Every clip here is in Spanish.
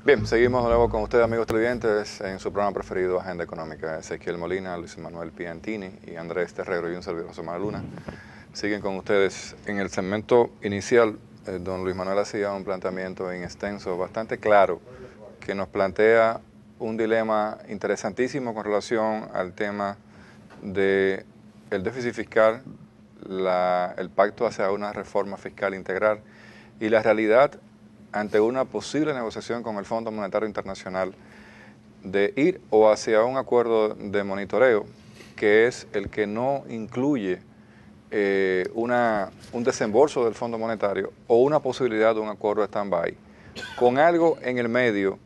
Bien, seguimos de nuevo con ustedes, amigos televidentes, en su programa preferido, Agenda Económica. Ezequiel Molina, Luis Manuel Piantini y Andrés Terrero y un servidor, José Manuel Luna, siguen con ustedes. En el segmento inicial, don Luis Manuel hacía un planteamiento en extenso, bastante claro, que nos plantea un dilema interesantísimo con relación al tema del déficit fiscal, el pacto hacia una reforma fiscal integral y la realidad ante una posible negociación con el Fondo Monetario Internacional de ir o hacia un acuerdo de monitoreo que es el que no incluye un desembolso del Fondo Monetario o una posibilidad de un acuerdo de stand-by, con algo en el medio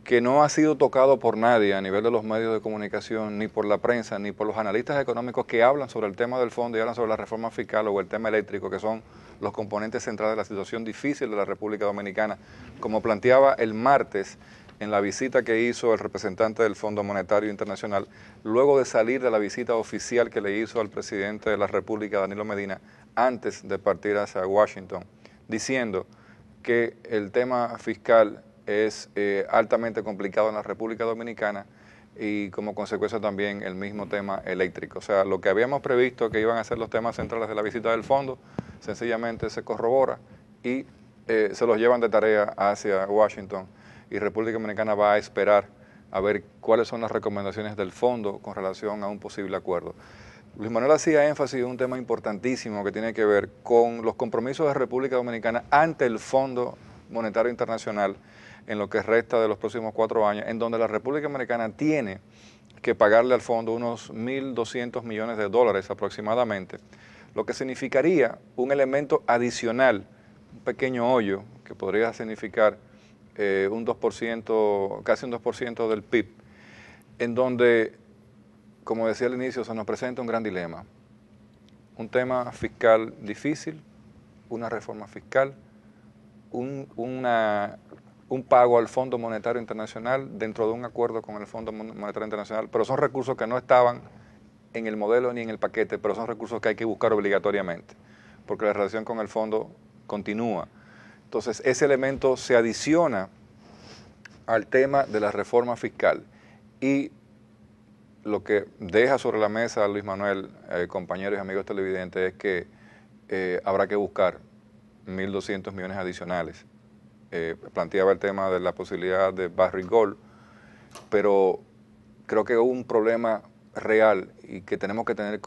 que no ha sido tocado por nadie a nivel de los medios de comunicación, ni por la prensa, ni por los analistas económicos que hablan sobre el tema del fondo y hablan sobre la reforma fiscal o el tema eléctrico, que son los componentes centrales de la situación difícil de la República Dominicana, como planteaba el martes en la visita que hizo el representante del Fondo Monetario Internacional, luego de salir de la visita oficial que le hizo al presidente de la República, Danilo Medina, antes de partir hacia Washington, diciendo que el tema fiscal es altamente complicado en la República Dominicana y como consecuencia también el mismo tema eléctrico. O sea, lo que habíamos previsto que iban a ser los temas centrales de la visita del fondo, sencillamente se corrobora y se los llevan de tarea hacia Washington y República Dominicana va a esperar a ver cuáles son las recomendaciones del fondo con relación a un posible acuerdo. Luis Manuel hacía énfasis en un tema importantísimo que tiene que ver con los compromisos de República Dominicana ante el Fondo Monetario Internacional en lo que resta de los próximos 4 años, en donde la República Dominicana tiene que pagarle al fondo unos 1.200 millones de dólares aproximadamente, lo que significaría un elemento adicional, un pequeño hoyo, que podría significar un 2%, casi un 2% del PIB, en donde, como decía al inicio, se nos presenta un gran dilema. Un tema fiscal difícil, una reforma fiscal, un pago al Fondo Monetario Internacional dentro de un acuerdo con el Fondo Monetario Internacional, pero son recursos que no estaban en el modelo ni en el paquete, pero son recursos que hay que buscar obligatoriamente, porque la relación con el fondo continúa. Entonces, ese elemento se adiciona al tema de la reforma fiscal y lo que deja sobre la mesa Luis Manuel, compañeros y amigos televidentes, es que habrá que buscar 1.200 millones adicionales. Planteaba el tema de la posibilidad de Barrick Gold, pero creo que un problema real y que tenemos que tener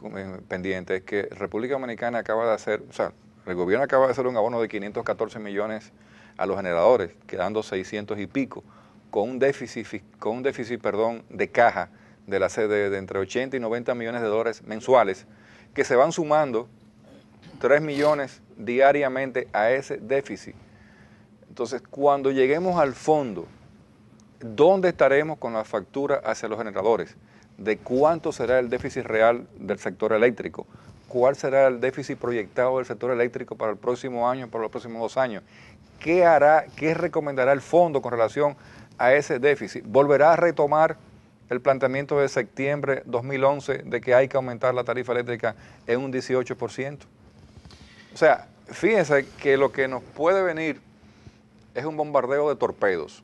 pendiente es que República Dominicana acaba de hacer, o sea, el gobierno acaba de hacer un abono de 514 millones a los generadores, quedando 600 y pico, con un déficit de caja de la sede de entre 80 y 90 millones de dólares mensuales, que se van sumando 3 millones diariamente a ese déficit. Entonces, cuando lleguemos al fondo, ¿dónde estaremos con la factura hacia los generadores? ¿De cuánto será el déficit real del sector eléctrico? ¿Cuál será el déficit proyectado del sector eléctrico para el próximo año, para los próximos 2 años? ¿Qué hará, qué recomendará el fondo con relación a ese déficit? ¿Volverá a retomar el planteamiento de septiembre 2011 de que hay que aumentar la tarifa eléctrica en un 18%? O sea, fíjense que lo que nos puede venir es un bombardeo de torpedos.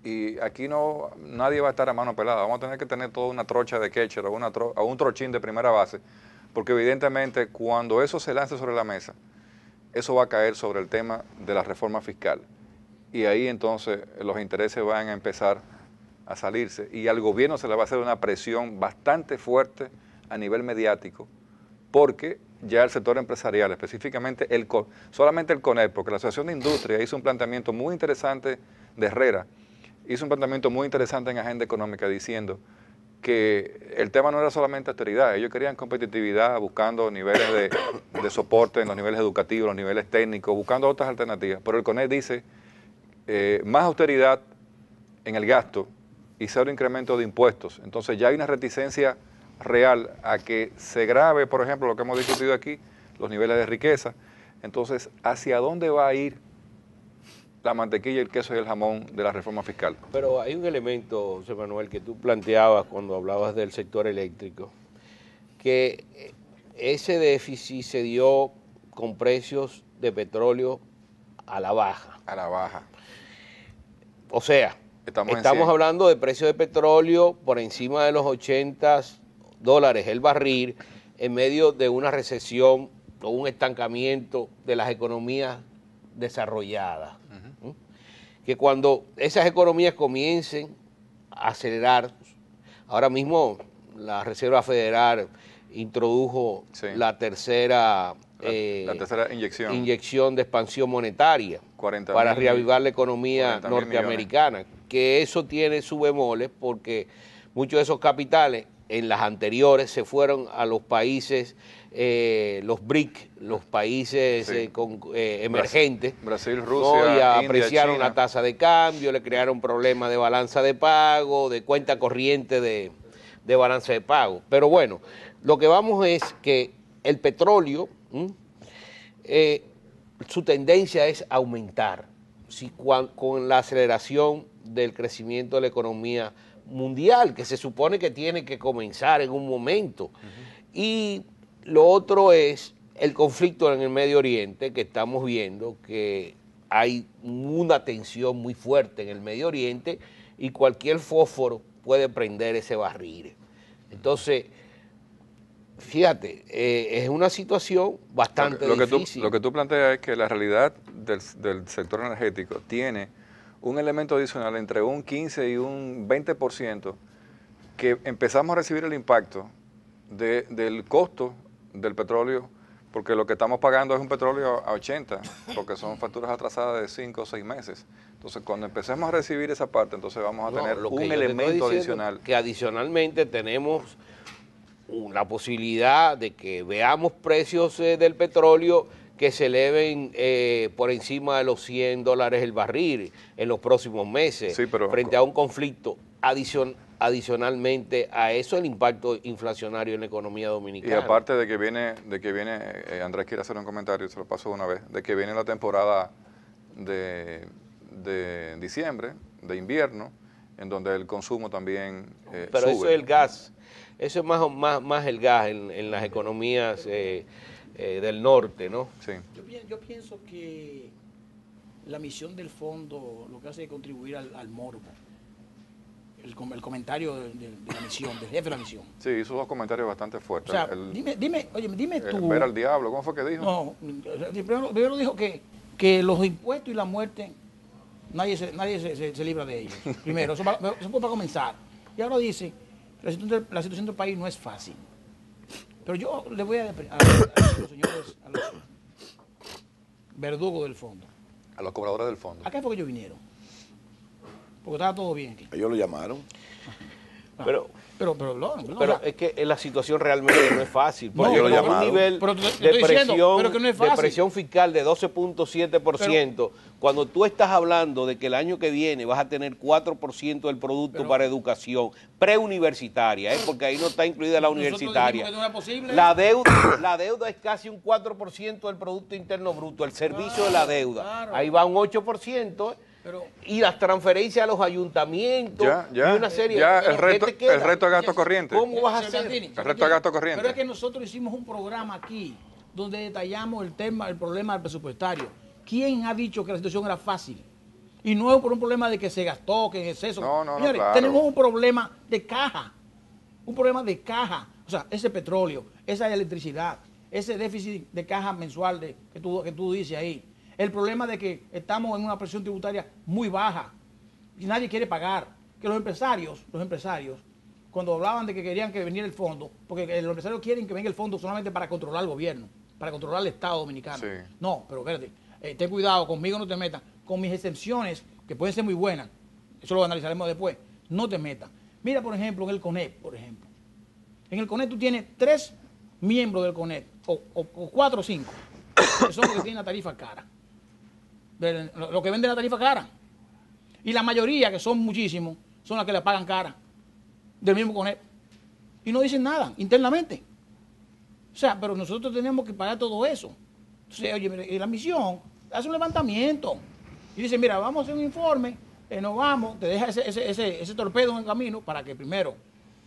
Y aquí nadie va a estar a mano pelada. Vamos a tener que tener toda una trocha de catcher o un trochín de primera base, porque evidentemente cuando eso se lance sobre la mesa, eso va a caer sobre el tema de la reforma fiscal. Y ahí entonces los intereses van a empezar a salirse y al gobierno se le va a hacer una presión bastante fuerte a nivel mediático, porque ya el sector empresarial, específicamente solamente el CONEP, porque la Asociación de Industria hizo un planteamiento muy interesante de Herrera, hizo un planteamiento muy interesante en Agenda Económica diciendo que el tema no era solamente austeridad, ellos querían competitividad buscando niveles de soporte en los niveles educativos, los niveles técnicos, buscando otras alternativas, pero el CONEP dice más austeridad en el gasto y cero incremento de impuestos. Entonces ya hay una reticencia real a que se grave, por ejemplo, lo que hemos discutido aquí, los niveles de riqueza. Entonces, ¿hacia dónde va a ir la mantequilla, el queso y el jamón de la reforma fiscal? Pero hay un elemento, José Manuel, que tú planteabas cuando hablabas del sector eléctrico, que ese déficit se dio con precios de petróleo a la baja. A la baja. O sea, estamos hablando de precios de petróleo por encima de los $80 el barril en medio de una recesión o un estancamiento de las economías desarrolladas. ¿Mm? Que cuando esas economías comiencen a acelerar, ahora mismo la Reserva Federal introdujo la tercera inyección de expansión monetaria para reavivar la economía norteamericana, que eso tiene su bemoles porque muchos de esos capitales en las anteriores se fueron a los países, los BRIC, los países emergentes, Brasil, Rusia, ¿no? Y India, apreciaron China. la tasa de cambio, le crearon problemas de balanza de pago, de cuenta corriente de balanza de pago. Pero bueno, lo que vamos es que el petróleo, su tendencia es aumentar con la aceleración del crecimiento de la economía mundial, que se supone que tiene que comenzar en un momento. Y lo otro es el conflicto en el Medio Oriente, que estamos viendo que hay una tensión muy fuerte en el Medio Oriente y cualquier fósforo puede prender ese barril. Entonces, fíjate, es una situación bastante difícil. Lo que tú planteas es que la realidad del sector energético tiene un elemento adicional entre un 15 y un 20% que empezamos a recibir el impacto del costo del petróleo, porque lo que estamos pagando es un petróleo a 80, porque son facturas atrasadas de 5 o 6 meses. Entonces, cuando empecemos a recibir esa parte, entonces vamos a tener un elemento adicional. Que adicionalmente tenemos la posibilidad de que veamos precios del petróleo que se eleven por encima de los $100 el barril en los próximos meses, sí, pero frente a un conflicto adicionalmente a eso, el impacto inflacionario en la economía dominicana. Y aparte de que viene Andrés quiere hacer un comentario, se lo paso una vez, de que viene la temporada de diciembre, de invierno, en donde el consumo también pero sube. Eso es el gas, eso es más el gas en las economías del norte, ¿no? Sí. Yo pienso que la misión del fondo lo que hace es contribuir al morbo. El comentario de la misión, del jefe de la misión. Sí, hizo dos comentarios bastante fuertes. O sea, dime tú. Ver al diablo, ¿cómo fue que dijo? No, primero dijo que los impuestos y la muerte, nadie se libra de ellos. Primero, eso fue para comenzar. Y ahora dice, la situación del país no es fácil. Pero yo le voy a los señores, a los verdugos del fondo. A los cobradores del fondo. ¿A qué fue que ellos vinieron? Porque estaba todo bien aquí. Ellos lo llamaron. Pero es que la situación realmente no es fácil. Porque ellos lo con un llamaron. nivel de presión fiscal de 12.7%, cuando tú estás hablando de que el año que viene vas a tener 4% del producto para educación preuniversitaria, porque ahí no está incluida la universitaria. La deuda es casi un 4% del Producto Interno Bruto, el servicio de la deuda. Claro. Ahí va un 8%. Y las transferencias a los ayuntamientos y una serie el resto de gasto corriente. ¿Cómo vas a hacer? El resto de gasto corriente. Pero es que nosotros hicimos un programa aquí donde detallamos el problema del presupuestario. ¿Quién ha dicho que la situación era fácil? Y no es por un problema de que se gastó, que en exceso. No, señores, claro. Tenemos un problema de caja. Un problema de caja. O sea, ese petróleo, esa electricidad, ese déficit de caja mensual que tú dices ahí. El problema de que estamos en una presión tributaria muy baja y nadie quiere pagar. Que los empresarios, cuando hablaban de que querían que viniera el fondo, porque los empresarios quieren que venga el fondo solamente para controlar el gobierno, para controlar el Estado dominicano. Sí. No, pero espérate, ten cuidado, conmigo no te metas. Con mis excepciones, que pueden ser muy buenas, eso lo analizaremos después, no te metas. Mira, por ejemplo, en el CONEP, En el CONEP tú tienes 3 miembros del CONEP, o 4 o 5, que son los que tienen la tarifa cara. Lo que venden la tarifa cara. Y la mayoría, que son muchísimos, son las que le pagan cara del mismo CONEP. Y no dicen nada internamente. O sea, pero nosotros tenemos que pagar todo eso. Entonces, oye, mire, la misión hace un levantamiento y dice, mira, vamos a hacer un informe, nos vamos, te deja ese torpedo en el camino para que primero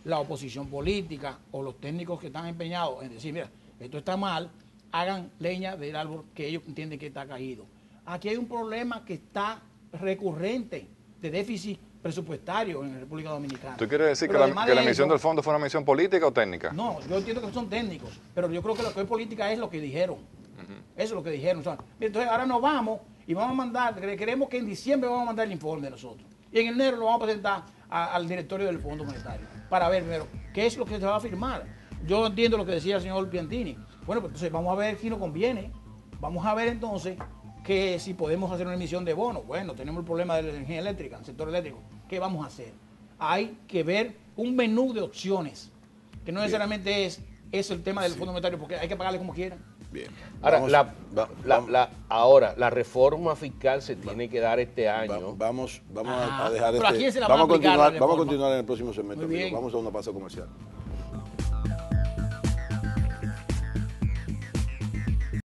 la oposición política o los técnicos que están empeñados en decir, mira, esto está mal, hagan leña del árbol que ellos entienden que está caído. Aquí hay un problema que está recurrente. de déficit presupuestario en la República Dominicana. ¿Tú quieres decir Pero que además la de emisión eso, del fondo fue una emisión política o técnica? No, yo entiendo que son técnicos, pero yo creo que lo que es política es lo que dijeron. Eso es lo que dijeron. O sea, entonces ahora nos vamos y vamos a mandar, queremos que en diciembre vamos a mandar el informe de nosotros. Y en enero lo vamos a presentar al directorio del Fondo Monetario para ver primero qué es lo que se va a firmar. Yo entiendo lo que decía el señor Piantini. Bueno, pues entonces vamos a ver si nos conviene. Vamos a ver entonces que si podemos hacer una emisión de bonos. Bueno, tenemos el problema de la energía eléctrica, el sector eléctrico. ¿Qué vamos a hacer? Hay que ver un menú de opciones, que no necesariamente es el tema del Fondo Monetario, porque hay que pagarle como quieran. Bien. Ahora, ahora, la reforma fiscal se tiene que dar este año. Vamos a dejar Pero ¿a quién se la van a aplicar la vamos a reforma? continuar en el próximo segmento. Muy bien. Vamos a una pausa comercial.